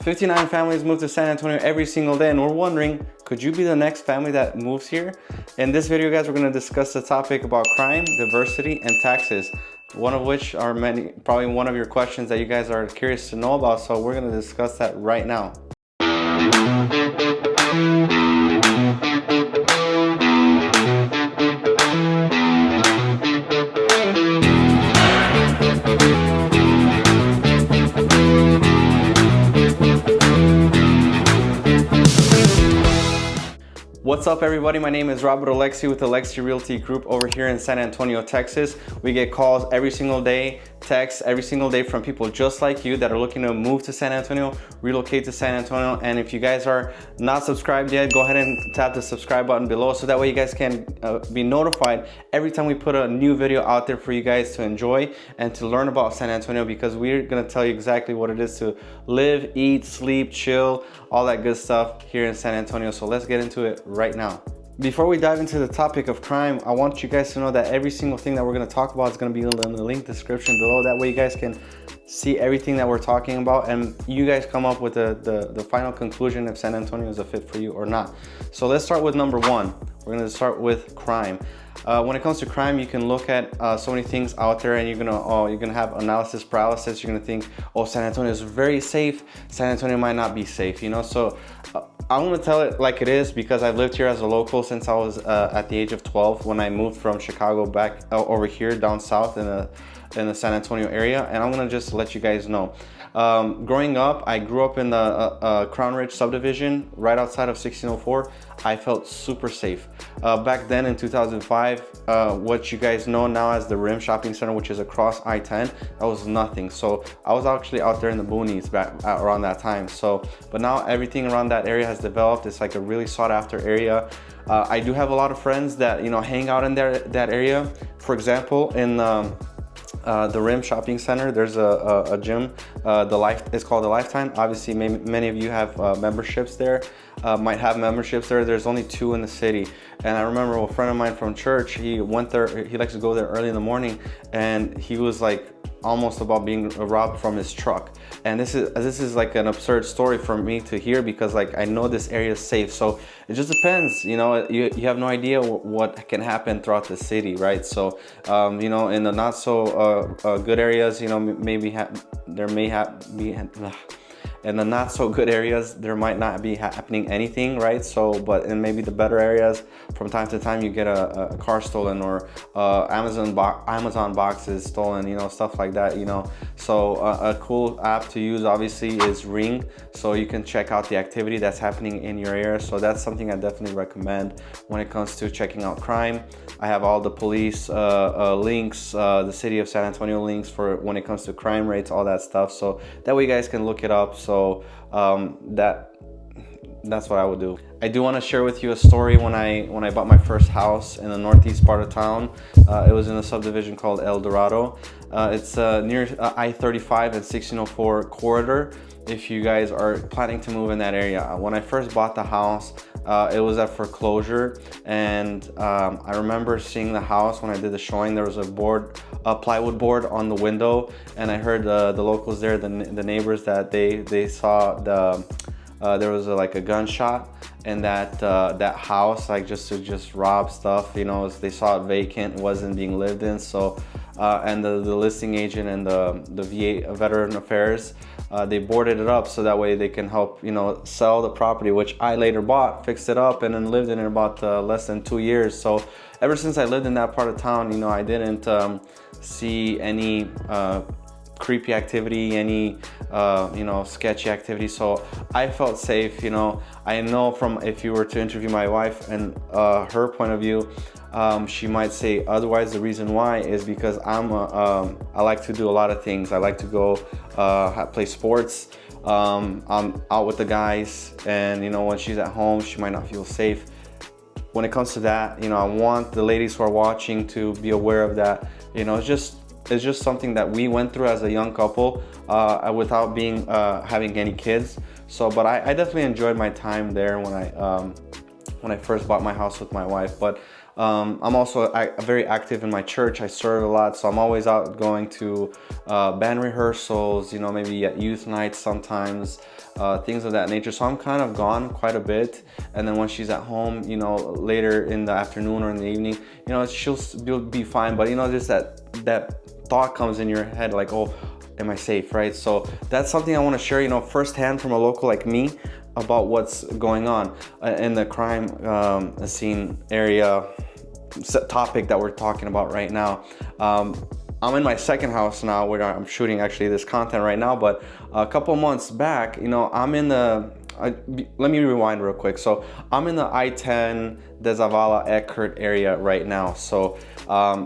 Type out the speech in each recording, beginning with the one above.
59 families move to San Antonio every single day, and we're wondering, could you be the next family that moves here? In this video, guys, we're going to discuss the topic about crime, diversity, and taxes. One of which are probably one of your questions that you guys are curious to know about, so we're going to discuss that right now. What's up, everybody? My name is Alexe with Alexe Realty Group over here in San Antonio, Texas. We get calls every single day, texts every single day from people just like you that are looking to move to San Antonio, relocate to San Antonio. And if you guys are not subscribed yet, go ahead and tap the subscribe button below so that way you guys can be notified every time we put a new video out there for you guys to enjoy and to learn about San Antonio, because we're going to tell you exactly what it is to live, eat, sleep, chill, all that good stuff here in San Antonio. So let's get into it right now. Before we dive into the topic of crime, I want you guys to know that every single thing that we're going to talk about is going to be in the link description below. That way you guys can see everything that we're talking about and you guys come up with the final conclusion if San Antonio is a fit for you or not. So let's start with number one. We're going to start with crime. When it comes to crime, you can look at so many things out there, and you're gonna have analysis paralysis. You're gonna think, oh, San Antonio is very safe. San Antonio might not be safe, you know. So I'm gonna tell it like it is, because I've lived here as a local since I was at the age of 12 when I moved from Chicago back over here down south in the San Antonio area, and I'm gonna just let you guys know. Growing up, I grew up in the Crown Ridge subdivision right outside of 1604. I felt super safe. Back then in 2005, what you guys know now as the Rim Shopping Center, which is across I-10, that was nothing. So I was actually out there in the boonies back around that time. But now everything around that area has developed. It's like a really sought after area. I do have a lot of friends that, you know, hang out in that area. For example, in the Rim Shopping Center, there's a gym. It's called the Lifetime. Obviously, many of you have memberships there. Might have memberships there. There's only 2 in the city. And I remember a friend of mine from church, he went there. He likes to go there early in the morning, and he was like almost about being robbed from his truck. And this is like an absurd story for me to hear, because like I know this area is safe. So it just depends, you know. You have no idea what can happen throughout the city, right? So you know, in the not so good areas, you know, in the not so good areas, there might not be happening anything, right? So, but in maybe the better areas, from time to time you get a car stolen, or Amazon boxes stolen, you know, stuff like that, you know. So a cool app to use obviously is Ring, so you can check out the activity that's happening in your area. So that's something I definitely recommend when it comes to checking out crime. I have all the police links, the city of San Antonio links for when it comes to crime rates, all that stuff. So that way you guys can look it up. So that's what I would do. I do want to share with you a story when I bought my first house in the northeast part of town. It was in a subdivision called El Dorado. It's near I-35 and 1604 corridor. If you guys are planning to move in that area, when I first bought the house, it was at foreclosure, and I remember seeing the house when I did the showing. There was a plywood board on the window, and I heard the locals there, the neighbors, that they saw there was like a gunshot in that house, like just rob stuff, you know. They saw it vacant, wasn't being lived in. So and the listing agent and the VA Veteran Affairs, they boarded it up so that way they can help, you know, sell the property, which I later bought, fixed it up, and then lived in it about less than 2 years. So ever since I lived in that part of town, you know, I didn't see any creepy activity, any you know, sketchy activity. So I felt safe, you know. I know from, if you were to interview my wife and her point of view, she might say otherwise. The reason why is because I like to do a lot of things. I like to go play sports. I'm out with the guys, and you know, when she's at home, she might not feel safe. When it comes to that, you know, I want the ladies who are watching to be aware of that. You know, it's just something that we went through as a young couple without having any kids. So, but I definitely enjoyed my time there when I first bought my house with my wife. But I'm also very active in my church. I serve a lot, so I'm always out going to band rehearsals, you know, maybe at youth nights sometimes. things of that nature. So I'm kind of gone quite a bit, and then when she's at home, you know, later in the afternoon or in the evening, you know, she'll be fine. But you know, just that thought comes in your head like, oh, am I safe, right? So that's something I want to share, you know, firsthand from a local like me about what's going on in the crime scene area topic that we're talking about right now. I'm in my second house now where I'm shooting actually this content right now, but a couple months back, you know, I'm in the, let me rewind real quick. So I'm in the I-10 de Zavala Eckert area right now. So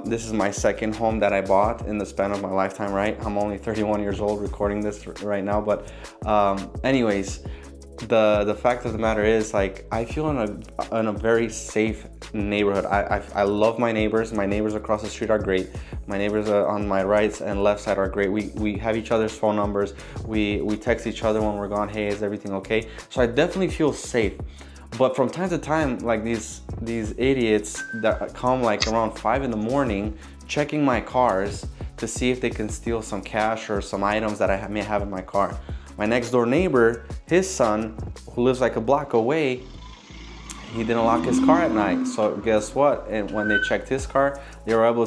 this is my second home that I bought in the span of my lifetime, right? I'm only 31 years old recording this right now, but anyways, the fact of the matter is, like, I feel in a very safe neighborhood. I love my neighbors. My neighbors across the street are great. My neighbors on my right and left side are great. We have each other's phone numbers. We text each other when we're gone. Hey, is everything okay? So I definitely feel safe. But from time to time, like these idiots that come like around 5 in the morning, checking my cars to see if they can steal some cash or some items that I may have in my car. My next door neighbor, his son, who lives like a block away, he didn't lock his car at night. So guess what? And when they checked his car, they were able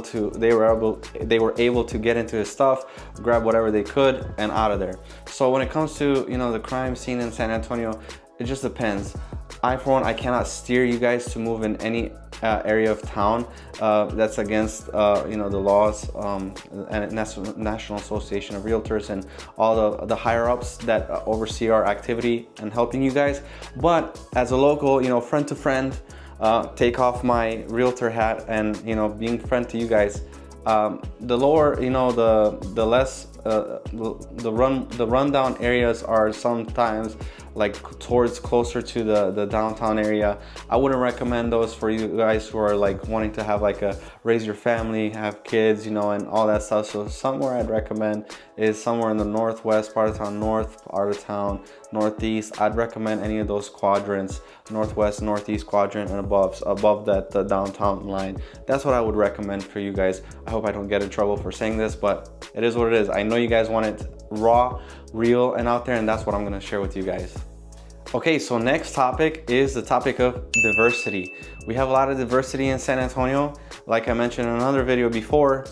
to get into his stuff, grab whatever they could, and out of there. So when it comes to, you know, the crime scene in San Antonio, it just depends. I, for one, I cannot steer you guys to move in any area of town that's against you know, the laws and National Association of Realtors and all the higher ups that oversee our activity and helping you guys. But as a local, you know, friend to friend, take off my realtor hat and, you know, being friend to you guys, the lower, you know, the less the rundown areas are sometimes like towards closer to the downtown area. I wouldn't recommend those for you guys who are like wanting to have like a raise your family, have kids, you know, and all that stuff. So somewhere I'd recommend is somewhere in the northwest part of town, north part of town, northeast. I'd recommend any of those quadrants, northwest, northeast quadrant, and above that the downtown line. That's what I would recommend for you guys. I hope I don't get in trouble for saying this, but it is what it is. I know you guys want it raw, real, and out there, and that's what I'm gonna share with you guys. Okay, so next topic is the topic of diversity. We have a lot of diversity in San Antonio. Like I mentioned in another video before,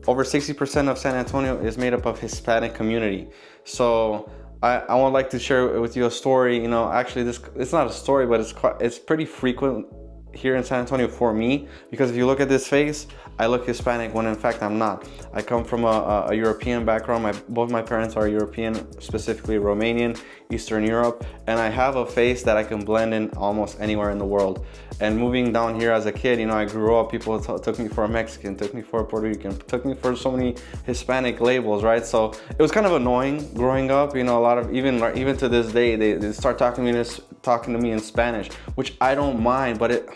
over 60% of San Antonio is made up of Hispanic community. So I would like to share with you a story. You know, actually it's not a story, but it's pretty frequent here in San Antonio for me, because if you look at this face, I look Hispanic when in fact I'm not. I come from a European background. Both my parents are European, specifically Romanian, Eastern Europe, and I have a face that I can blend in almost anywhere in the world. And moving down here as a kid, you know, I grew up, people took me for a Mexican, took me for a Puerto Rican, took me for so many Hispanic labels, right? So it was kind of annoying growing up, you know. A lot of, even to this day, they start talking to me in Spanish, which I don't mind, but it,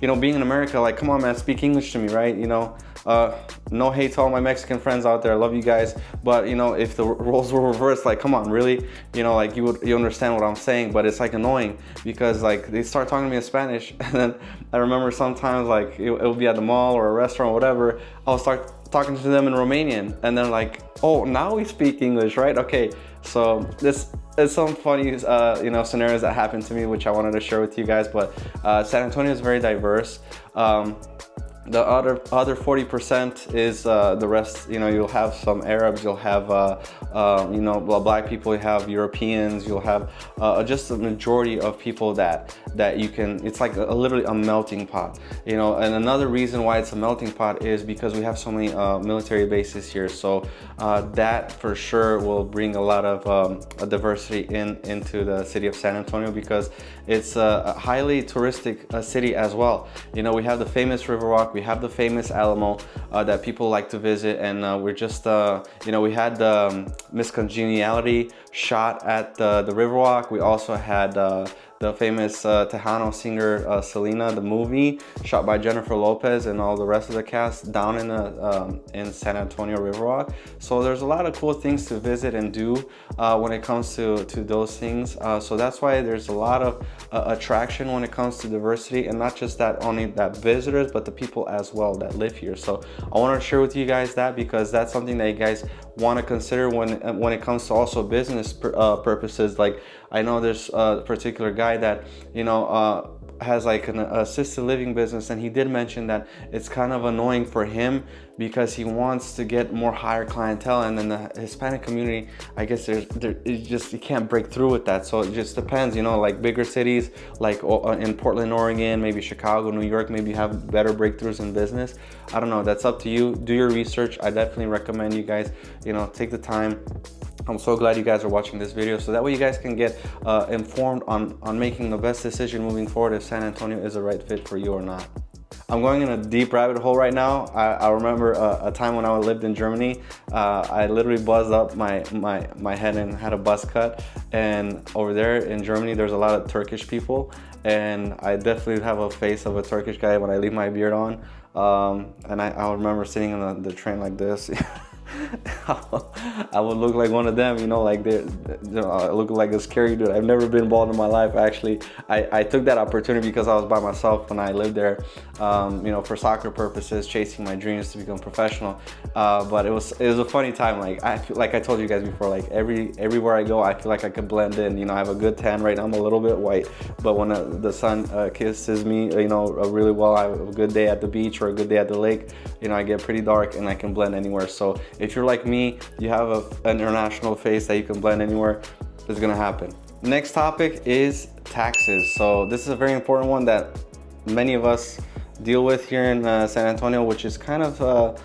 you know, being in America, like, come on, man, speak English to me, right? You know, no hate to all my Mexican friends out there. I love you guys. But, you know, if the roles were reversed, like, come on, really? You know, like, you understand what I'm saying, but it's like annoying because like they start talking to me in Spanish. And then I remember sometimes like it would be at the mall or a restaurant or whatever, I'll start talking to them in Romanian. And then like, oh, now we speak English, right? Okay. So this is some funny, you know, scenarios that happened to me, which I wanted to share with you guys. But San Antonio is very diverse. The other 40% is the rest. You know, you'll have some Arabs, you'll have you know, black people, you have Europeans, you'll have just a majority of people that you can. It's like literally a melting pot, you know. And another reason why it's a melting pot is because we have so many military bases here. So that for sure will bring a lot of diversity into the city of San Antonio, because it's a highly touristic city as well. You know, we have the famous Riverwalk, we have the famous Alamo that people like to visit, and we're just, you know, we had the Miss Congeniality shot at the Riverwalk. We also had the famous Tejano singer Selena, the movie shot by Jennifer Lopez and all the rest of the cast down in San Antonio Riverwalk. So there's a lot of cool things to visit and do when it comes to those things. So that's why there's a lot of attraction when it comes to diversity, and not just that only that visitors, but the people as well that live here. So I want to share with you guys that, because that's something that you guys want to consider when it comes to also business purposes. Like I know there's a particular guy that, you know, has like an assisted living business, and he did mention that it's kind of annoying for him because he wants to get more higher clientele, and then the Hispanic community, I guess you can't break through with that. So it just depends, you know, like bigger cities like in Portland, Oregon, maybe Chicago, New York, maybe have better breakthroughs in business. I don't know, that's up to you. Do your research. I definitely recommend you guys, you know, take the time. I'm so glad you guys are watching this video, so that way you guys can get informed on making the best decision moving forward if San Antonio is the right fit for you or not. I'm going in a deep rabbit hole right now. I remember a time when I lived in Germany. I literally buzzed up my head and had a buzz cut. And over there in Germany, there's a lot of Turkish people. And I definitely have a face of a Turkish guy when I leave my beard on. And I remember sitting on the train like this. I would look like one of them, you know, like I look like a scary dude. I've never been bald in my life, actually. I took that opportunity because I was by myself when I lived there, you know, for soccer purposes, chasing my dreams to become professional. But it was a funny time. Like I feel like I told you guys before, like everywhere I go, I feel like I could blend in. You know, I have a good tan right now. I'm a little bit white, but when the sun kisses me, you know, really well, I have a good day at the beach or a good day at the lake, you know, I get pretty dark and I can blend anywhere. So if you're like me, you have an international face that you can blend anywhere, it's gonna happen. Next topic is taxes. So this is a very important one that many of us deal with here in San Antonio, which is kind of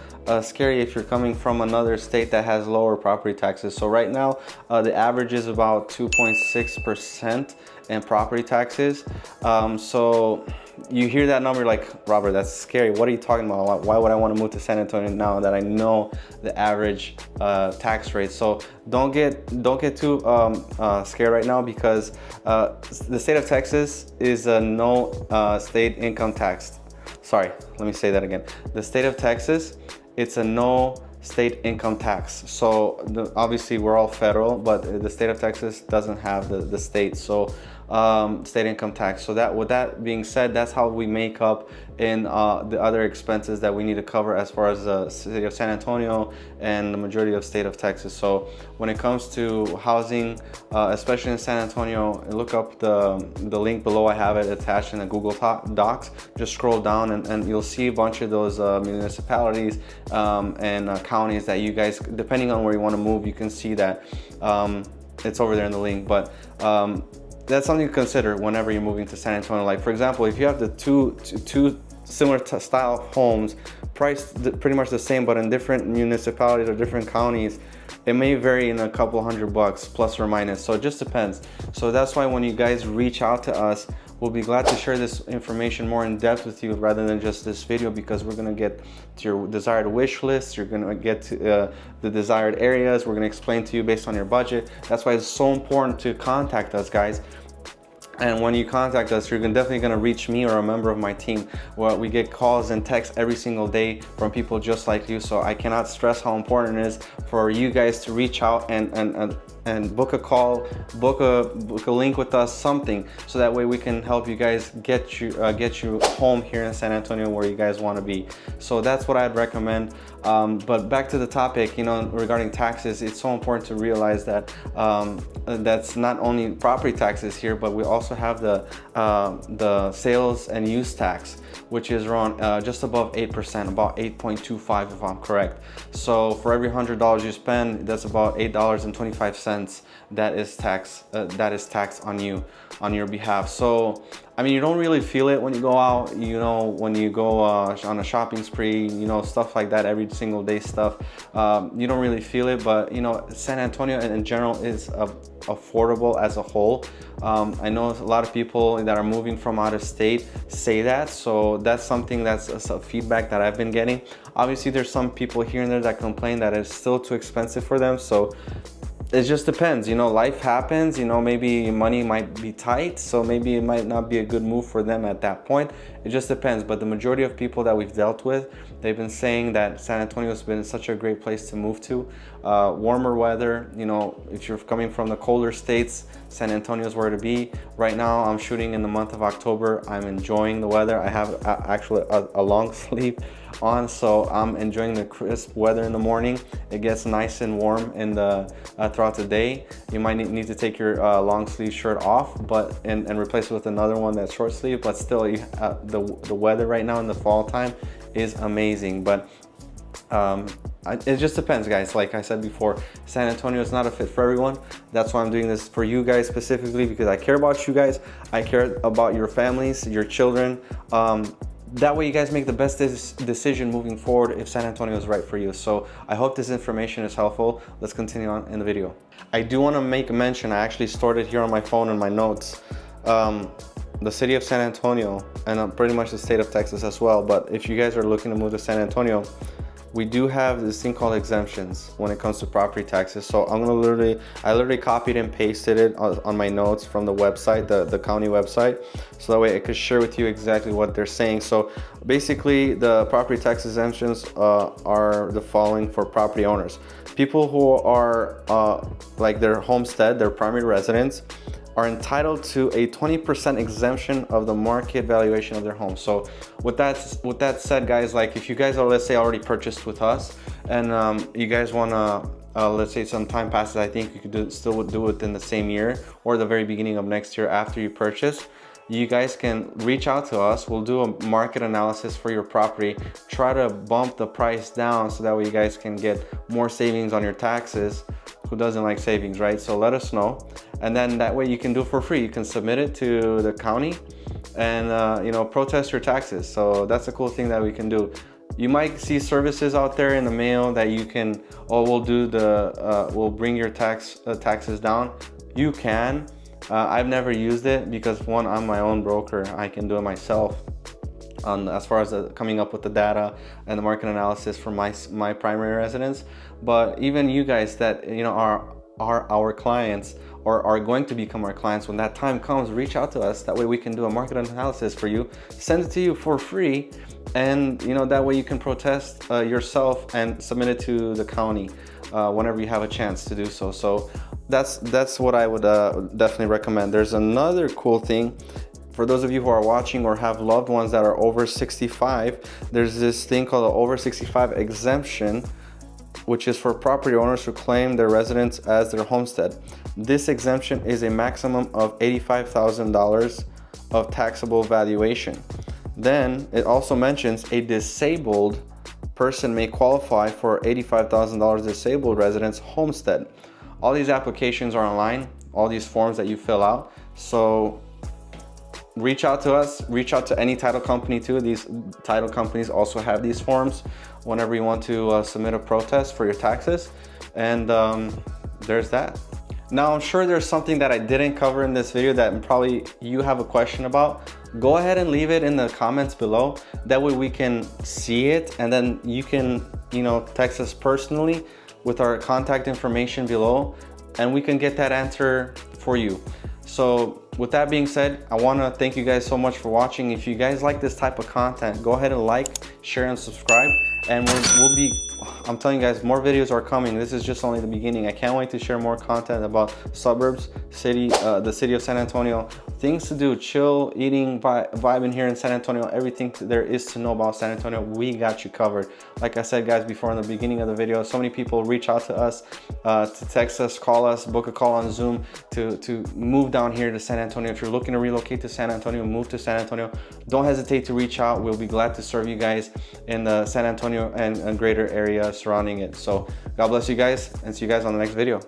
scary if you're coming from another state that has lower property taxes. So right now, the average is about 2.6% in property taxes. So you hear that number like, Robert, that's scary. What are you talking about? Why would I want to move to San Antonio now that I know the average tax rate? So don't get too scared right now, because the state of Texas is a no state income tax. Sorry, let me say that again. The state of Texas, it's a no state income tax. So obviously we're all federal, but the state of Texas doesn't have the state. So state income tax. So that, with that being said, that's how we make up in the other expenses that we need to cover as far as the city of San Antonio and the majority of state of Texas. So when it comes to housing, especially in San Antonio, look up the link below. I have it attached in the Google Docs. Just scroll down and you'll see a bunch of those municipalities and counties that you guys, depending on where you want to move, you can see that it's over there in the link. But that's something to consider whenever you're moving to San Antonio. Like for example, if you have the two similar style homes priced pretty much the same, but in different municipalities or different counties, it may vary in a couple $100 plus or minus. So it just depends. So that's why when you guys reach out to us, we'll be glad to share this information more in depth with you rather than just this video, because we're gonna get to your desired wish list. You're gonna get to the desired areas. We're gonna explain to you based on your budget. That's why it's so important to contact us, guys. And when you contact us, you're definitely gonna reach me or a member of my team. Well, we get calls and texts every single day from people just like you. So I cannot stress how important it is for you guys to reach out and book a call, book a link with us, something, so that way we can help you guys get you home here in San Antonio where you guys want to be. So that's what I'd recommend. But back to the topic, you know, regarding taxes, it's so important to realize that that's not only property taxes here, but we also have the sales and use tax, which is around just above 8%, about 8.25 if I'm correct. So for every $100 you spend, that's about $8.25 that is taxed on you, on your behalf. So I mean, you don't really feel it when you go out, you know, when you go on a shopping spree, you know, stuff like that, every single day stuff. You don't really feel it, but you know, San Antonio in general is affordable as a whole. I know a lot of people that are moving from out of state say that, so that's something that's a feedback that I've been getting. Obviously, there's some people here and there that complain that it's still too expensive for them, so it just depends, you know, life happens, you know, maybe money might be tight, so maybe it might not be a good move for them at that point. It just depends. But the majority of people that we've dealt with, they've been saying that San Antonio has been such a great place to move to. Warmer weather, you know, if you're coming from the colder states, San Antonio's where to be. Right now, I'm shooting in the month of October. I'm enjoying the weather. I have actually a long sleeve on, so I'm enjoying the crisp weather in the morning. It gets nice and warm in the throughout the day. You might need to take your long sleeve shirt off, but and replace it with another one that's short sleeve. But still, the weather right now in the fall time is amazing. But it just depends, guys. Like I said before, San Antonio is not a fit for everyone. That's why I'm doing this for you guys specifically, because I care about you guys. I care about your families, your children. That way you guys make the best decision moving forward if San Antonio is right for you. So I hope this information is helpful. Let's continue on in the video. I do want to make a mention. I actually stored it here on my phone in my notes. The city of San Antonio and pretty much the state of Texas as well. But if you guys are looking to move to San Antonio, we do have this thing called exemptions when it comes to property taxes. So I literally copied and pasted it on my notes from the website, the county website. So that way I could share with you exactly what they're saying. So basically the property tax exemptions are the following for property owners. People who are like their homestead, their primary residence, are entitled to a 20% exemption of the market valuation of their home. So with that said, guys, like if you guys are, let's say, already purchased with us and you guys wanna, let's say some time passes, I think you could still do it in the same year or the very beginning of next year after you purchase. You guys can reach out to us. We'll do a market analysis for your property, try to bump the price down so that way you guys can get more savings on your taxes. Who doesn't like savings, right? So let us know, and then that way you can do it for free. You can submit it to the county and you know, protest your taxes. So that's a cool thing that we can do. You might see services out there in the mail that you can, oh, we'll bring your taxes down. You can. I've never used it because one, I'm my own broker. I can do it myself. As far as coming up with the data and the market analysis for my primary residence. But even you guys that, you know, are our clients or are going to become our clients, when that time comes, reach out to us. That way we can do a market analysis for you, send it to you for free, and you know, that way you can protest yourself and submit it to the county whenever you have a chance to do so. So that's what I would definitely recommend. There's another cool thing. For those of you who are watching or have loved ones that are over 65, there's this thing called the over 65 exemption, which is for property owners who claim their residence as their homestead. This exemption is a maximum of $85,000 of taxable valuation. Then it also mentions a disabled person may qualify for $85,000 disabled residence homestead. All these applications are online, all these forms that you fill out. So reach out to us, reach out to any title company too. These title companies also have these forms whenever you want to submit a protest for your taxes. And there's that. Now, I'm sure there's something that I didn't cover in this video that probably you have a question about. Go ahead and leave it in the comments below. That way we can see it, and then you can, you know, text us personally with our contact information below, and we can get that answer for you. So with that being said, I want to thank you guys so much for watching. If you guys like this type of content, go ahead and like, share, and subscribe. And we'll be, I'm telling you guys, more videos are coming. This is just only the beginning. I can't wait to share more content about suburbs, the city of San Antonio, things to do, chill, eating, vibing here in San Antonio, everything there is to know about San Antonio, we got you covered. Like I said, guys, before in the beginning of the video, so many people reach out to us, to text us, call us, book a call on Zoom to move down here to San Antonio. If you're looking to relocate to San Antonio, move to San Antonio, don't hesitate to reach out. We'll be glad to serve you guys in the San Antonio and greater area surrounding it. So God bless you guys, and see you guys on the next video.